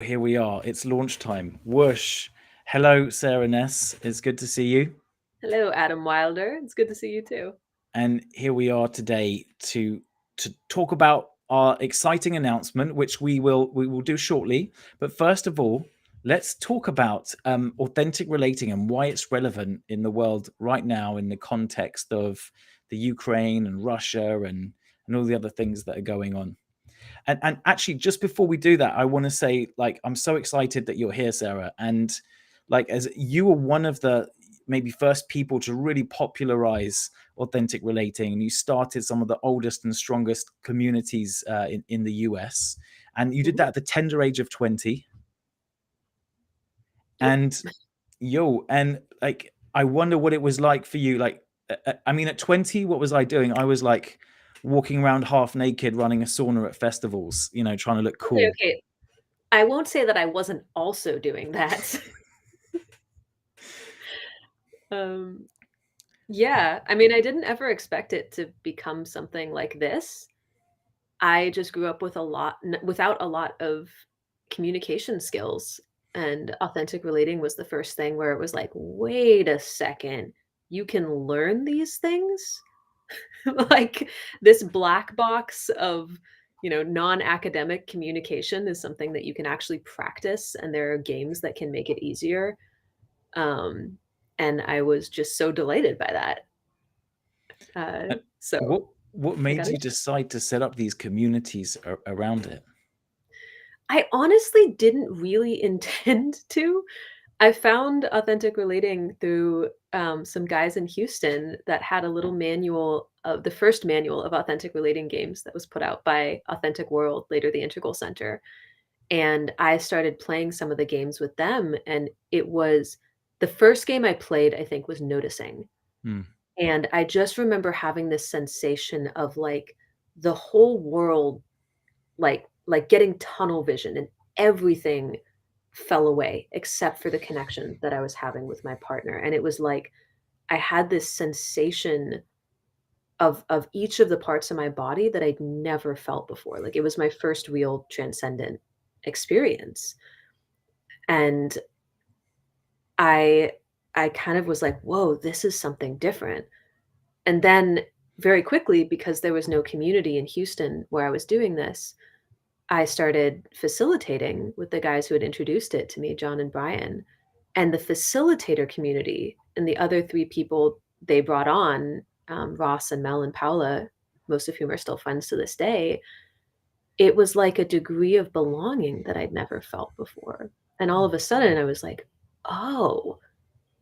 Here we are. It's launch time. Whoosh. Hello, Sara Ness. It's good to see you. Hello, Adam Wilder. It's good to see you too. And here we are today to talk about our exciting announcement, which we will do shortly. But first of all, let's talk about authentic relating and why it's relevant in the world right now in the context of the Ukraine and Russia and all the other things that are going on. And actually, just before we do that, I want to say, like, I'm so excited that you're here, Sarah. And like, as you were one of the maybe first people to really popularize authentic relating, and you started some of the oldest and strongest communities in the US, and you did Mhm. that at the tender age of 20. Yep. And and like, I wonder what it was like for you. Like, I mean, at 20, what was I doing? I was like walking around half naked, running a sauna at festivals, trying to look Okay, cool. okay. I won't say that I wasn't also doing that. Um, yeah, I mean, I didn't ever expect it to become something like this. I just grew up with without a lot of communication skills, and authentic relating was the first thing where it was like, wait a second, you can learn these things? Like this black box of, non-academic communication is something that you can actually practice, and there are games that can make it easier. Um, and I was just so delighted by that. Uh, So what I made got you it. decide to set up these communities around it? I honestly didn't really intend to. I found authentic relating through some guys in Houston that had a little manual of the first manual of authentic relating games that was put out by Authentic World, later the Integral Center. And I started playing some of the games with them. And it was the first game I played, I think, was Noticing. Hmm. And I just remember having this sensation of like the whole world, like getting tunnel vision, and everything fell away except for the connection that I was having with my partner. And it was like I had this sensation of each of the parts of my body that I'd never felt before. Like it was my first real transcendent experience. And I I kind of was like, "Whoa, this is something different." And then very quickly, because there was no community in Houston where I was doing this, I started facilitating with the guys who had introduced it to me, John and Brian. And the facilitator community and the other 3 people they brought on, Ross and Mel and Paula, most of whom are still friends to this day, it was like a degree of belonging that I'd never felt before. And all of a sudden, I was like, "Oh,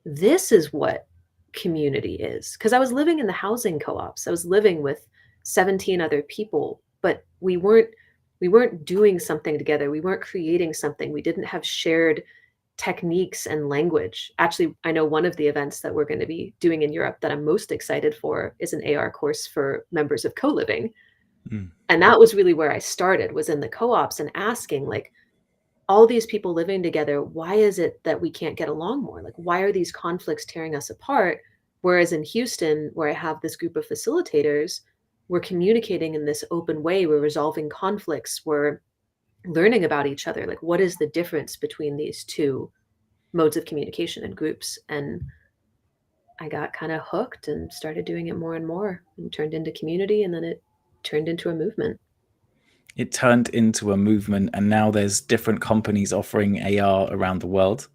this is what community is." Because I was living in the housing co-ops. I was living with 17 other people, but we weren't doing something together. We weren't creating something. We didn't have shared techniques and language. Actually, I know one of the events that we're going to be doing in Europe that I'm most excited for is an AR course for members of co-living. Hmm. And that was really where I started, was in the co-ops and asking, like, all these people living together, why is it that we can't get along more? Like, why are these conflicts tearing us apart? Whereas in Houston, where I have this group of facilitators, we're communicating in this open way, we're resolving conflicts, we're learning about each other. Like, what is the difference between these two modes of communication and groups? And I got kind of hooked and started doing it more and more, and turned into community, and then it turned into a movement. It turned into a movement, and now there's different companies offering AR around the world.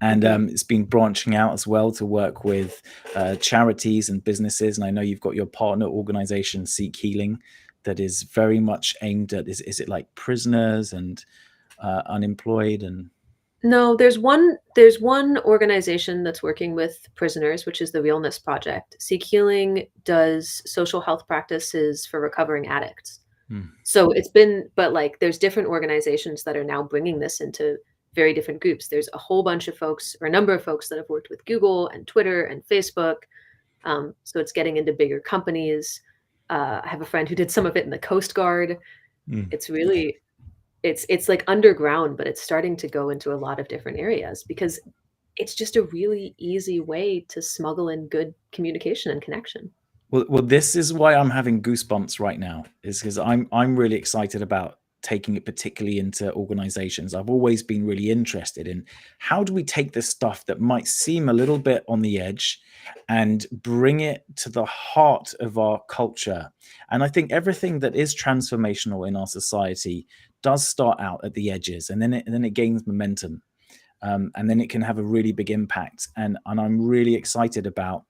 And Mhm. it's been branching out as well to work with charities and businesses. And I know you've got your partner organization, Seek Healing, that is very much aimed at, is it like prisoners and unemployed and No, there's one organization that's working with prisoners, which is the Realness Project. Seek Healing does social health practices for recovering addicts. hmm. So it's been, but like there's different organizations that are now bringing this into very different groups. There's a whole bunch of folks, or a number of folks, that have worked with Google and Twitter and Facebook. So it's getting into bigger companies. I have a friend who did some of it in the Coast Guard. Hmm. It's really it's like underground, but it's starting to go into a lot of different areas because it's just a really easy way to smuggle in good communication and connection. Well, this is why I'm having goosebumps right now. Is because I'm really excited about taking it particularly into organizations. I've always been really interested in how do we take this stuff that might seem a little bit on the edge and bring it to the heart of our culture. And I think everything that is transformational in our society does start out at the edges, and then it gains momentum. And then it can have a really big impact. And I'm really excited about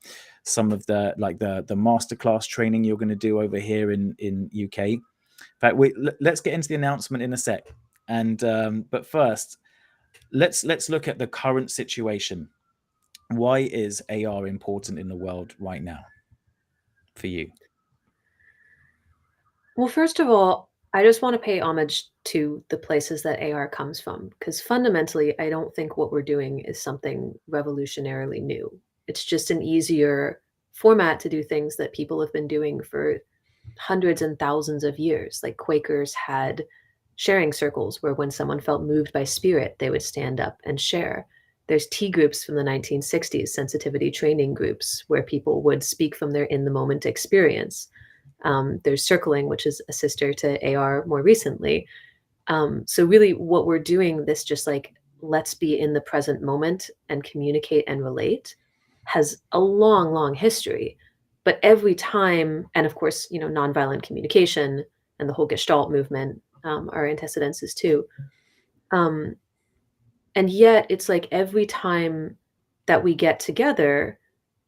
some of the masterclass training you're going to do over here in UK. In fact, let's get into the announcement in a sec. And but first, let's look at the current situation. Why is AR important in the world right now for you? Well, first of all, I just want to pay homage to the places that AR comes from, because fundamentally, I don't think what we're doing is something revolutionarily new. It's just an easier format to do things that people have been doing for hundreds and thousands of years. Like Quakers had sharing circles where when someone felt moved by spirit, they would stand up and share. There's tea groups from the 1960s, sensitivity training groups, where people would speak from their in the moment experience. There's circling, which is a sister to AR more recently. So really what we're doing, this just like, let's be in the present moment and communicate and relate, has a long, long history. But every time, and of course, nonviolent communication and the whole Gestalt movement are antecedences too. And yet it's like every time that we get together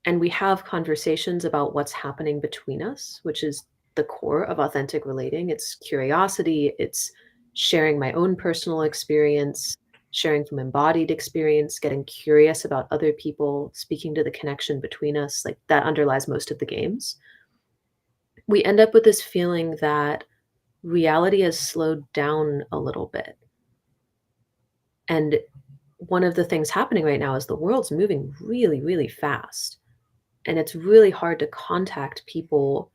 and we have conversations about what's happening between us, which is the core of authentic relating. It's curiosity, it's sharing my own personal experience, sharing from embodied experience, getting curious about other people, speaking to the connection between us, like that underlies most of the games. We end up with this feeling that reality has slowed down a little bit. And one of the things happening right now is the world's moving really, really fast. And it's really hard to contact people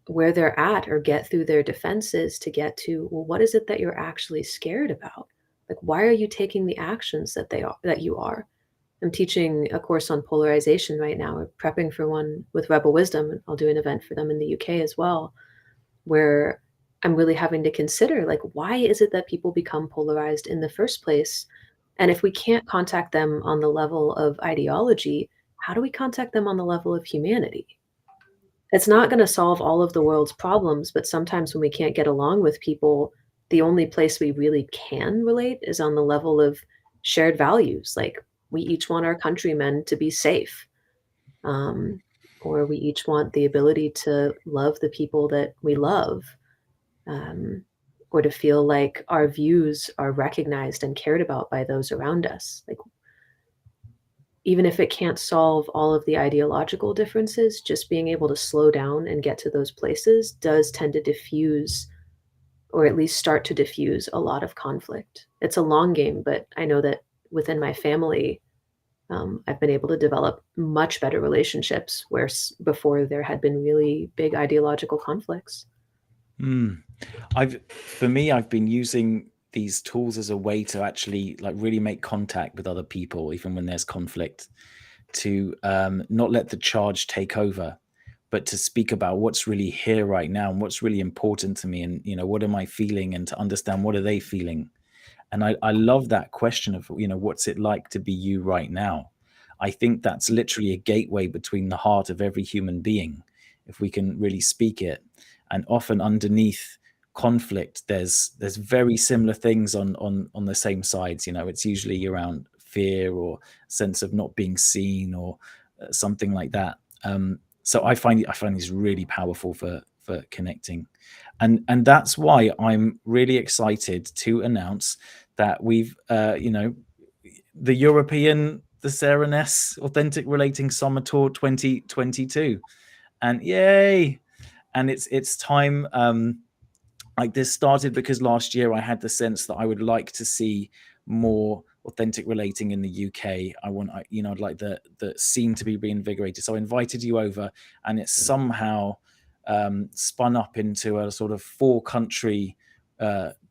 where they're at or get through their defenses to get to, well, what is it that you're actually scared about? Like, why are you taking the actions that you are? I'm teaching a course on polarization right now. We're prepping for one with Rebel Wisdom, and I'll do an event for them in the UK as well, where I'm really having to consider, like, why is it that people become polarized in the first place? And if we can't contact them on the level of ideology, how do we contact them on the level of humanity? It's not going to solve all of the world's problems, but sometimes when we can't get along with people, the only place we really can relate is on the level of shared values. Like, we each want our countrymen to be safe, or we each want the ability to love the people that we love, or to feel like our views are recognized and cared about by those around us. Like, even if it can't solve all of the ideological differences, just being able to slow down and get to those places does tend to diffuse, or at least start to diffuse, a lot of conflict. It's a long game, but I know that within my family, I've been able to develop much better relationships where before there had been really big ideological conflicts. For me, I've been using these tools as a way to actually like really make contact with other people, even when there's conflict, to not let the charge take over, but to speak about what's really here right now and what's really important to me, and what am I feeling, and to understand what are they feeling. And I love that question of what's it like to be you right now. I think that's literally a gateway between the heart of every human being, if we can really speak it. And often underneath conflict, there's very similar things on the same sides. It's usually around fear or sense of not being seen, or something like that. So I find these really powerful for connecting, and that's why I'm really excited to announce that we've the Sara Ness Authentic Relating Summer Tour 2022, and yay! And it's time. Like, this started because last year I had the sense that I would like to see more authentic relating in the UK. I'd like the scene to be reinvigorated. So I invited you over, and it's somehow spun up into a sort of 4-country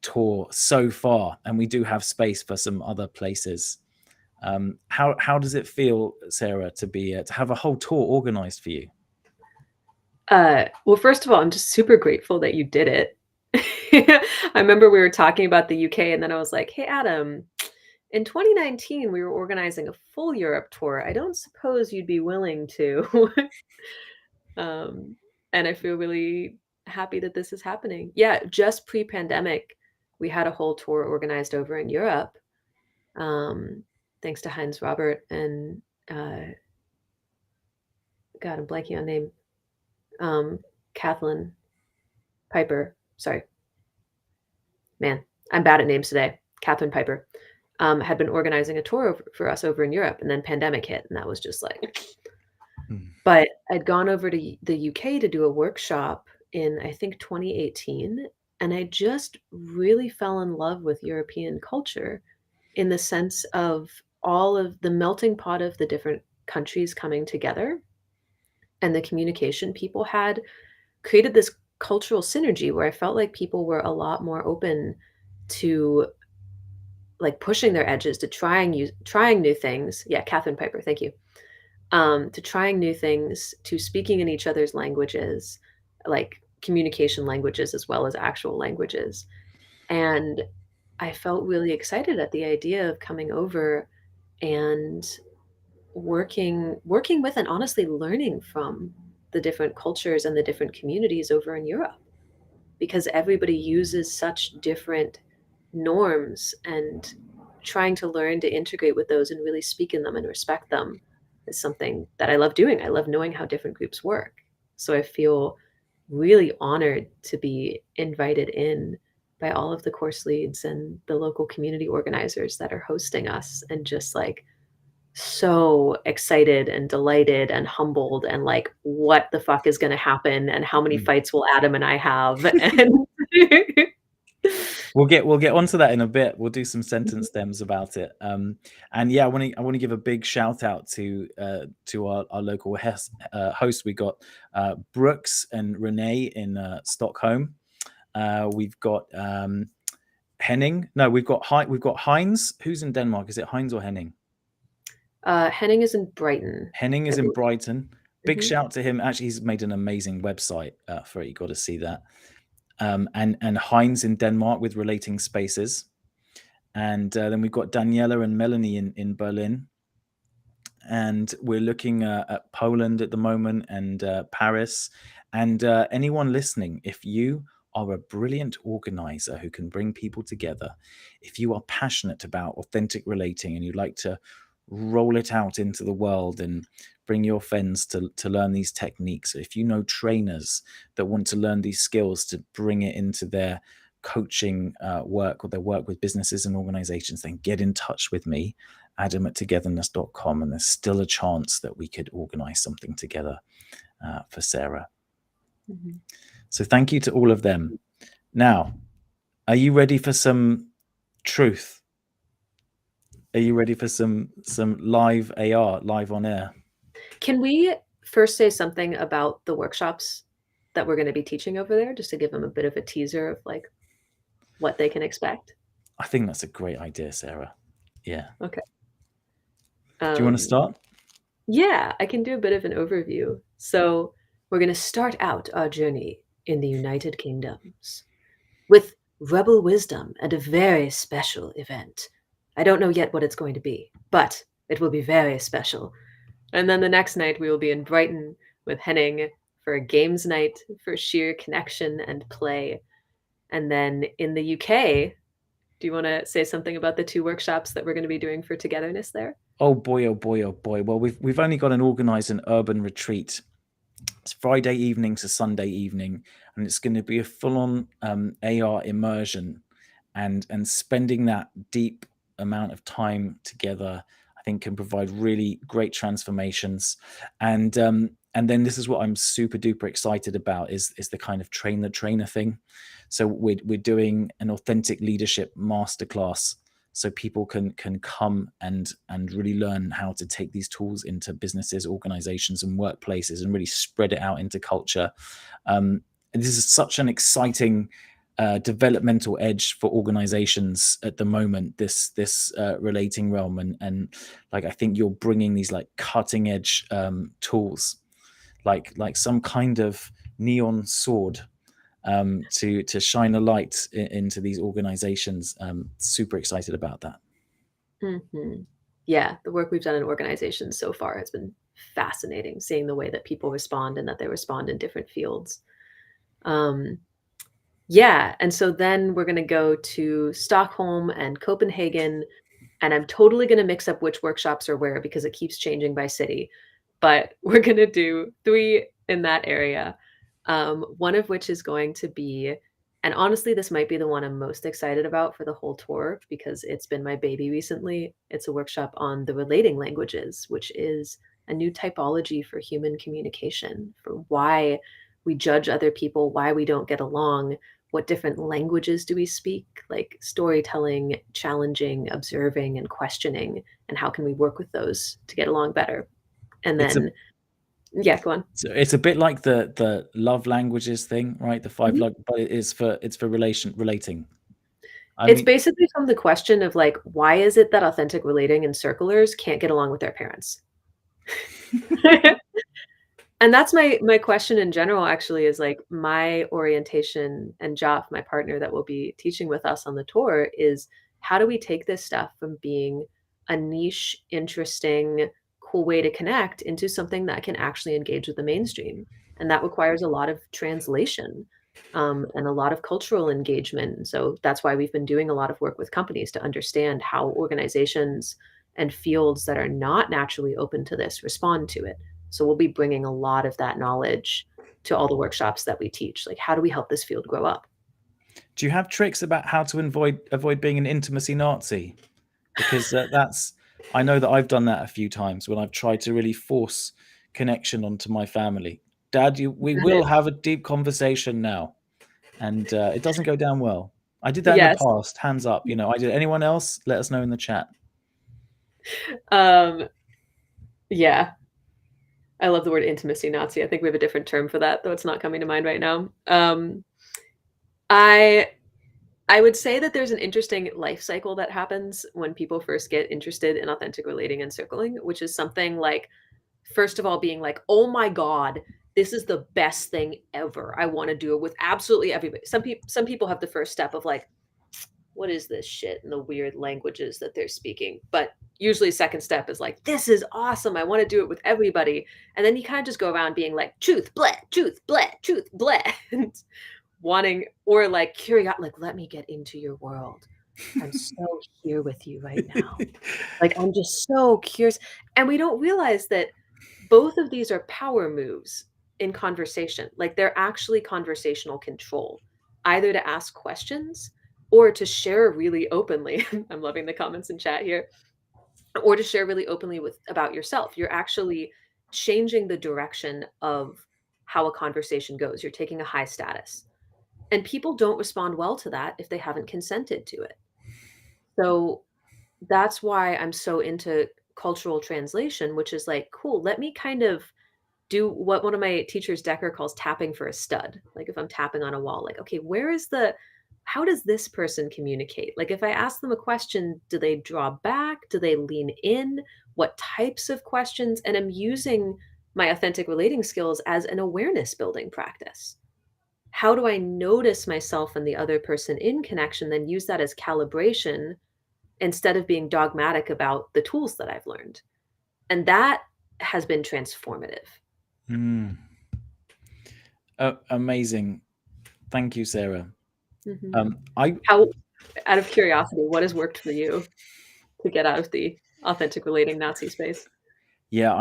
tour so far, and we do have space for some other places. How does it feel, Sarah, to have a whole tour organized for you? Well, first of all, I'm just super grateful that you did it. I remember we were talking about the UK, and then I was like, "Hey, Adam, in 2019, we were organizing a full Europe tour. I don't suppose you'd be willing to." Um, and I feel really happy that this is happening. Yeah, just pre-pandemic, we had a whole tour organized over in Europe, thanks to Heinz Robert and God, I'm blanking on name. Kathleen Piper. Sorry, man, I'm bad at names today. Catherine Piper had been organizing a tour for us over in Europe, and then pandemic hit, and that was just like. But I'd gone over to the UK to do a workshop in, I think, 2018, and I just really fell in love with European culture in the sense of all of the melting pot of the different countries coming together, and the communication people had created this cultural synergy where I felt like people were a lot more open to, like, pushing their edges, to trying new things. Yeah, Catherine Piper, thank you. To trying new things, to speaking in each other's languages, like communication languages as well as actual languages. And I felt really excited at the idea of coming over and working with and honestly learning from the different cultures and the different communities over in Europe, because everybody uses such different norms, and trying to learn to integrate with those and really speak in them and respect them is something that I love doing. I love knowing how different groups work. So I feel really honored to be invited in by all of the course leads and the local community organizers that are hosting us, and just like so excited and delighted and humbled, and like, what the fuck is going to happen, and how many fights will Adam and I have? And We'll get onto that in a bit. We'll do some sentence stems about it. And yeah, I want to give a big shout out to our local host. We got Brooks and Renee in Stockholm. We've got Henning. No, we've got Heinz. Who's in Denmark? Is it Heinz or Henning? Henning is in Brighton. Henning is in Brighton. Big Mhm. shout to him. Actually, he's made an amazing website for it. You got to see that. And Heinz in Denmark with Relating Spaces. And then we've got Daniela and Melanie in Berlin. And we're looking at Poland at the moment, and Paris. And anyone listening, if you are a brilliant organizer who can bring people together, if you are passionate about authentic relating and you'd like to roll it out into the world and bring your friends to learn these techniques, if you know trainers that want to learn these skills to bring it into their coaching work or their work with businesses and organizations, then get in touch with me, adam@togetherness.com, and there's still a chance that we could organize something together for Sarah. Mhm. So thank you to all of them. Now, are you ready for some truth? Are you ready for some live AR, live on air? Can we first say something about the workshops that we're going to be teaching over there, just to give them a bit of a teaser of like what they can expect? I think that's a great idea, Sarah. Yeah. Okay. Do you want to start? Yeah, I can do a bit of an overview. So we're going to start out our journey in the United Kingdoms with Rebel Wisdom and a very special event. I don't know yet what it's going to be, but it will be very special. And then the next night we will be in Brighton with Henning for a games night for sheer connection and play. And then in the UK, do you want to say something about the two workshops that we're going to be doing for togetherness there? Oh boy, oh boy, oh boy. Well, we've only got an organized an urban retreat. It's Friday evening to Sunday evening, and it's going to be a full-on AR immersion, and spending that deep amount of time together, I think, can provide really great transformations. And then this is what I'm super duper excited about is the kind of train the trainer thing. So we're doing an authentic leadership masterclass, so people can come and really learn how to take these tools into businesses, organizations, and workplaces, and really spread it out into culture. And this is such an exciting developmental edge for organizations at the moment, this relating realm, and like, I think you're bringing these like cutting edge tools, like some kind of neon sword, to shine a light into these organizations. Super excited about that. Mhm. Yeah, the work we've done in organizations so far has been fascinating, seeing the way that people respond and that they respond in different fields. Um, yeah, and so then we're gonna go to Stockholm and Copenhagen, and I'm totally gonna mix up which workshops are where because it keeps changing by city, but we're gonna do 3 in that area, one of which is going to be and honestly, this might be the one I'm most excited about for the whole tour because it's been my baby recently. It's a workshop on the relating languages, which is a new typology for human communication, for why we judge other people, why we don't get along, what different languages do we speak, like storytelling, challenging, observing, and questioning, and how can we work with those to get along better? And It's a then, yeah, go on. So it's a bit like the love languages thing, right? The five Mhm. love, but it's for relating. I It's mean, basically from the question of like, why is it that authentic relating and circlers can't get along with their parents? And that's my question in general actually is like my orientation and Joff, my partner that will be teaching with us on the tour is how do we take this stuff from being a niche, interesting, cool way to connect into something that can actually engage with the mainstream? And that requires a lot of translation, and a lot of cultural engagement. And so that's why we've been doing a lot of work with companies to understand how organizations and fields that are not naturally open to this respond to it. So we'll be bringing a lot of that knowledge to all the workshops that we teach. Like, how do we help this field grow up? do you have tricks about how to avoid being an intimacy Nazi? Because I know that I've done that a few times when I've tried to really force connection onto my family. Dad, we Got will it. have a deep conversation now, and it doesn't go down well. I did that in the Yes. past. Hands up, I did. Anyone else? Let us know in the chat. Um, yeah. I love the word intimacy Nazi. I think we have a different term for that, though it's not coming to mind right now. I I would say that there's an interesting life cycle that happens when people first get interested in authentic relating and circling, which is something like first of all being like, "Oh my god, this is the best thing ever. I wanna do it with absolutely everybody." Some people have the first step of like, "What is this shit?" and the weird languages that they're speaking, but usually second step is like, "This is awesome. I wanna do it with everybody." And then you kinda just go around being like, truth, bleh, truth, bleh," and wanting or like like, "Let me get into your world. I'm so here with you right now." Like, I'm just so curious, and we don't realize that both of these are power moves in conversation. Like, they're actually conversational control, either to ask questions or to share really openly. I'm loving the comments in chat here. Or to share really openly with about yourself. You're actually changing the direction of how a conversation goes. You're taking a high status. And people don't respond well to that if they haven't consented to it. So that's why I'm so into cultural translation, which is like, cool, let me kind of do what one of my teachers, Decker, calls tapping for a stud. Like if I'm tapping on a wall, like, okay, how does this person communicate? Like if I ask them a question, do they draw back? Do they lean in? What types of questions? And I'm using my authentic relating skills as an awareness building practice. How do I notice myself and the other person in connection, then use that as calibration instead of being dogmatic about the tools that I've learned? And that has been transformative. Mm. Amazing. Thank you, Sarah. Mhm. I How out of curiosity, what has worked for you to get out of the authentic relating Nazi space? Yeah,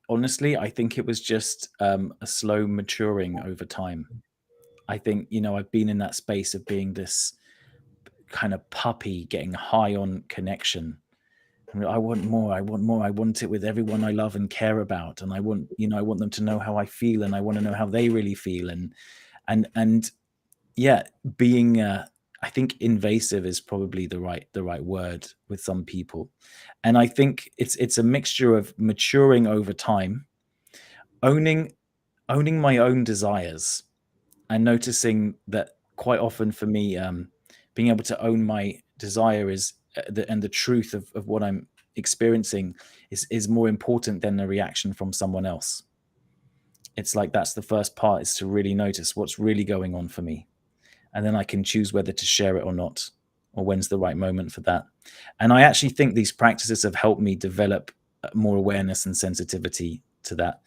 honestly, I think it was just a slow maturing over time. I think, I've been in that space of being this kind of puppy getting high on connection. And I want more, I want more, I want it with everyone I love and care about. And I want them to know how I feel and I want to know how they really feel. And yeah, being I think invasive is probably the right word with some people. And I think it's a mixture of maturing over time, owning owning my own desires, and noticing that quite often for me, being able to own my desire is and the truth of what I'm experiencing is more important than the reaction from someone else. it's like that's the first part, is to really notice what's really going on for me, and then I can choose whether to share it or not, or when's the right moment for that. And I actually think these practices have helped me develop more awareness and sensitivity to that.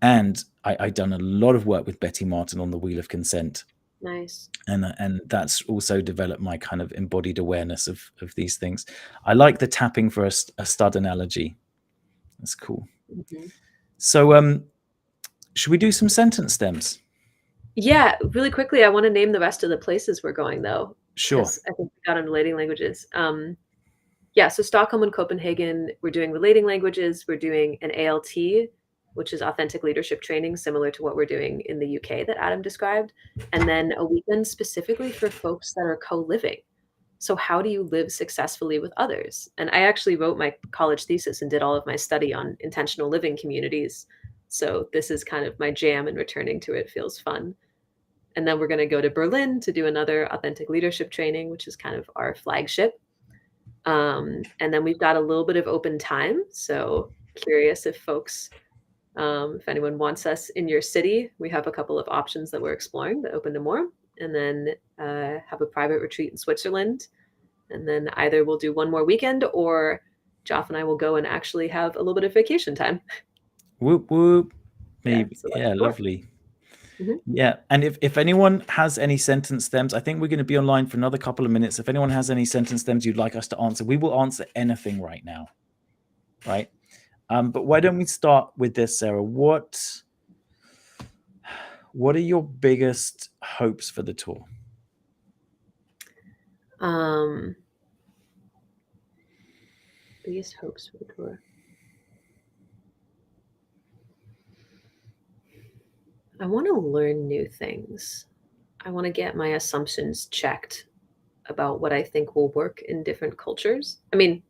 And I done a lot of work with Betty Martin on the Wheel of Consent, Nice. and that's also developed my kind of embodied awareness of these things. I like the tapping for a stud analogy. That's cool. Mhm. So should we do some sentence stems? Yeah, really quickly, I wanna name the rest of the places we're going, though, Sure. because I think we got on relating languages. Yeah, so Stockholm and Copenhagen, we're doing relating languages, we're doing an ALT, which is authentic leadership training, similar to what we're doing in the UK that Adam described, and then a weekend specifically for folks that are co-living. So how do you live successfully with others? And I actually wrote my college thesis and did all of my study on intentional living communities. So this is kind of my jam, and returning to it feels fun. And then we're going to go to Berlin to do another authentic leadership training, which is kind of our flagship. And then we've got a little bit of open time. So curious if folks, if anyone wants us in your city, we have a couple of options that we're exploring that open to more. And then have a private retreat in Switzerland. And then either we'll do one more weekend, or Joff and I will go and actually have a little bit of vacation time. Whoop whoop. Yeah, Maybe. so that's Yeah, four. lovely. Mhm. Yeah, and if anyone has any sentence stems, I think we're going to be online for another couple of minutes. If anyone has any sentence stems you'd like us to answer, we will answer anything right now, right? But why don't we start with this, Sarah? What are your biggest hopes for the tour? Biggest hopes for the tour. I want to learn new things. I want to get my assumptions checked about what I think will work in different cultures. I mean,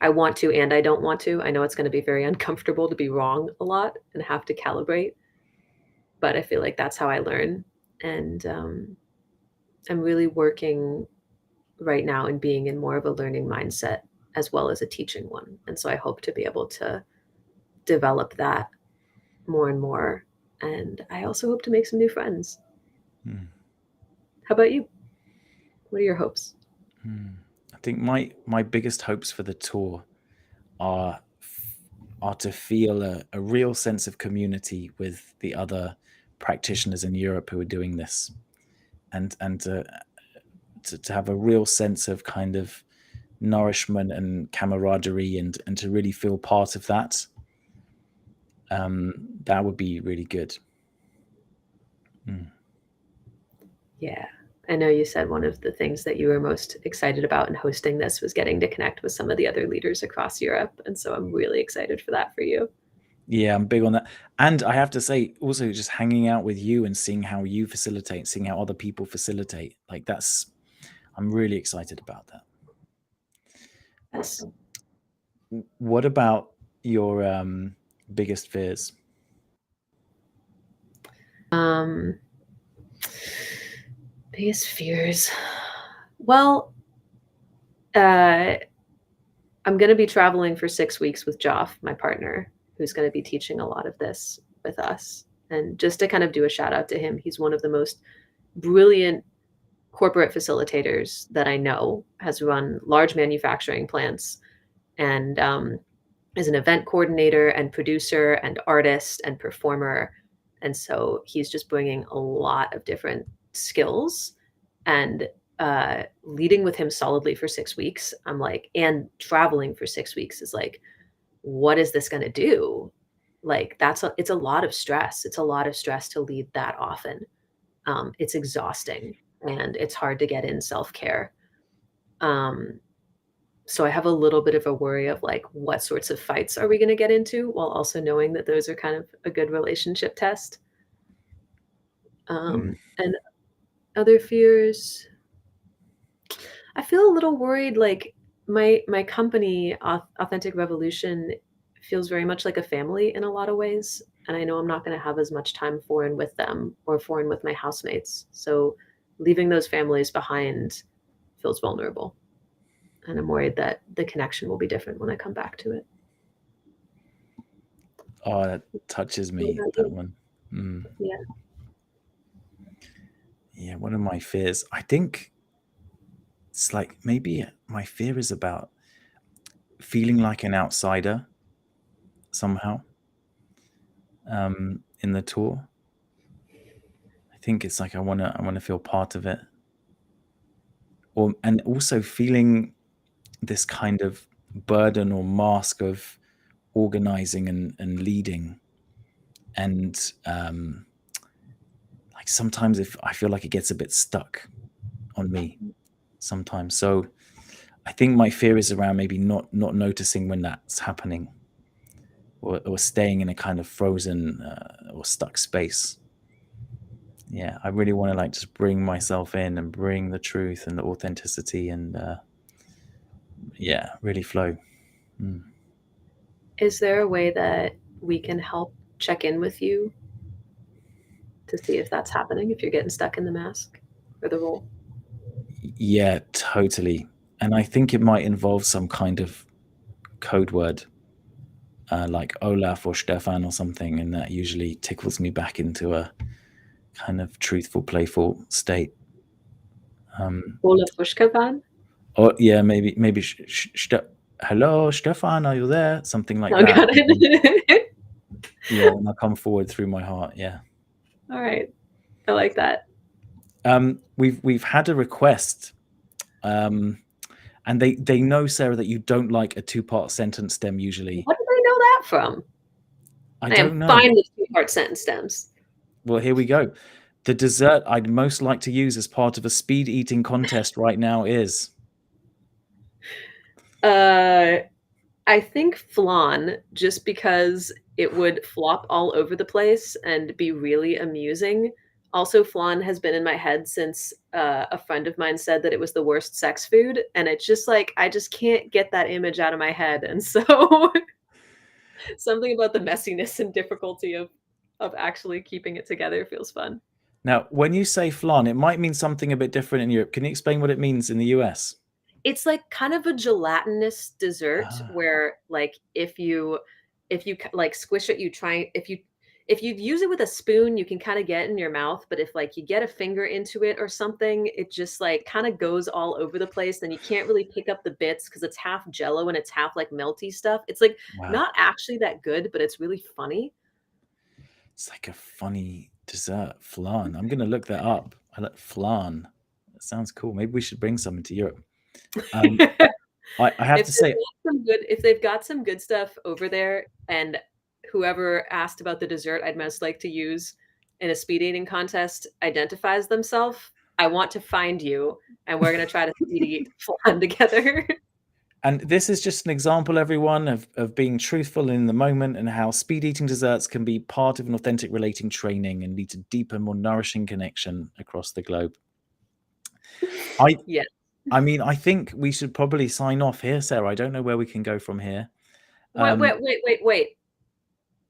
I want to and I don't want to. I know it's going to be very uncomfortable to be wrong a lot and have to calibrate, but I feel like that's how I learn. And I'm really working right now and being in more of a learning mindset as well as a teaching one. And so I hope to be able to develop that more and more. And I also hope to make some new friends. How about you? What are your hopes? I think my biggest hopes for the tour are to feel a real sense of community with the other practitioners in Europe who are doing this, and to have a real sense of kind of nourishment and camaraderie, and to really feel part of that. That would be really good. Yeah. I know you said one of the things that you were most excited about in hosting this was getting to connect with some of the other leaders across Europe. And so I'm really excited for that for you. Yeah, I'm big on that. And I have to say, also just hanging out with you and seeing how you facilitate, seeing how other people facilitate, like I'm really excited about that. Yes. What about your biggest fears? Biggest fears. Well, I'm going to be traveling for 6 weeks with Joff, my partner, who's going to be teaching a lot of this with us. And just to kind of do a shout out to him, he's one of the most brilliant corporate facilitators that I know, has run large manufacturing plants, and is an event coordinator and producer and artist and performer. And so he's just bringing a lot of different skills, and leading with him solidly for 6 weeks. I'm like, and traveling for 6 weeks is like, what is this going to do? Like it's a lot of stress. It's a lot of stress to lead that often. It's exhausting, and it's hard to get in self-care. So I have a little bit of a worry of like, what sorts of fights are we going to get into, while also knowing that those are kind of a good relationship test. And other fears, I feel a little worried. Like my company, Authentic Revolution, feels very much like a family in a lot of ways, and I know I'm not going to have as much time foreign with them or foreign with my housemates. So leaving those families behind feels vulnerable, and I'm worried that the connection will be different when I come back to it. Oh, that touches What me, about that you? one. Mm. Yeah. Yeah, one of my fears, I think it's like maybe my fear is about feeling like an outsider somehow in the tour. I think it's like I wanna feel part of it, and also feeling this kind of burden or mask of organizing and leading, and like sometimes if I feel like it gets a bit stuck on me sometimes. So I think my fear is around maybe not noticing when that's happening, or staying in a kind of frozen or stuck space. Yeah, I really want to like just bring myself in and bring the truth and the authenticity, and yeah, really flow. Mm. Is there a way that we can help check in with you to see if that's happening, if you're getting stuck in the mask or the role? Yeah, totally. And I think it might involve some kind of code word, like Olaf or Stefan or something, and that usually tickles me back into a kind of truthful, playful state. Ola Fushkavan? Or yeah, maybe hello, Stefan, are you there? Something like Oh, that. got it. Yeah, and I'll come forward through my heart. Yeah. All right. I like that. We've had a request, and they know, Sarah, that you don't like a two-part sentence stem usually. What did they know that from? I I am don't know. fine with two-part sentence stems. Well, here we go. The dessert I'd most like to use as part of a speed eating contest right now is. I think flan, just because it would flop all over the place and be really amusing. Also, flan has been in my head since a friend of mine said that it was the worst sex food, and it's just like I just can't get that image out of my head, and so something about the messiness and difficulty of actually keeping it together feels fun. Now, when you say flan, it might mean something a bit different in Europe. Can you explain what it means in the US? It's like kind of a gelatinous dessert Ah, where, like, if you like squish it, you try if you use it with a spoon, you can kind of get it in your mouth, but if like you get a finger into it or something, it just like kind of goes all over the place. Then you can't really pick up the bits because it's half jello and it's half like melty stuff. It's like wow. not actually that good, but it's really funny. It's like a funny dessert, flan. I'm gonna look that up. I like flan. That sounds cool. Maybe we should bring some to Europe. Um, I have to say, If they've got some good stuff over there, and whoever asked about the dessert I'd most like to use in a speed eating contest identifies themselves, I want to find you, and we're gonna try to speed eat flan together. and this is just an example, everyone, of being truthful in the moment, and how speed eating desserts can be part of an authentic relating training and lead to deeper, more nourishing connection across the globe. I Yeah. I mean, I think we should probably sign off here, Sarah. I don't know where we can go from here. Wait.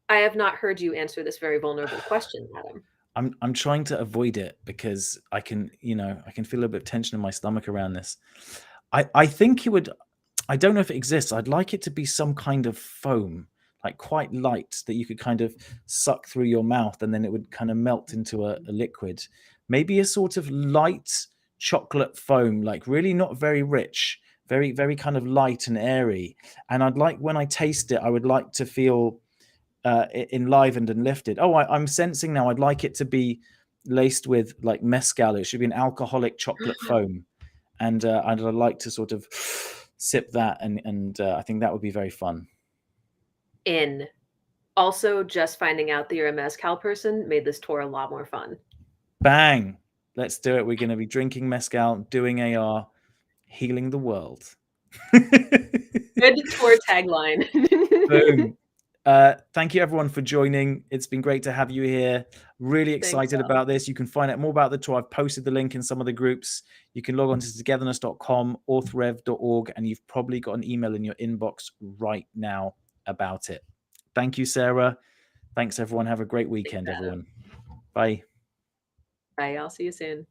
I have not heard you answer this very vulnerable question, Adam. I'm trying to avoid it because I can, I can feel a bit of tension in my stomach around this. I think it would. I don't know if it exists. I'd like it to be some kind of foam, like quite light, that you could kind of suck through your mouth, and then it would kind of melt into a liquid. Maybe a sort of light chocolate foam, like really not very rich, very very kind of light and airy. And I'd like, when I taste it, I would like to feel enlivened and lifted. Oh, I'm sensing now. I'd like it to be laced with like mezcal. It should be an alcoholic chocolate foam, and I'd like to sort of sip that, and I think that would be very fun. In Also, just finding out that you're a mezcal person made this tour a lot more fun. Bang! Let's do it. We're going to be drinking mezcal, doing AR, healing the world. Good tour tagline. Boom. Thank you everyone for joining. It's been great to have you here. Really Thanks, excited about this. You can find out more about the tour. I've posted the link in some of the groups. You can log on to togetherness.com, authrev.org, and you've probably got an email in your inbox right now about it. Thank you, Sarah. Thanks, everyone. Have a great weekend, everyone. Bye. Bye. I'll see you soon.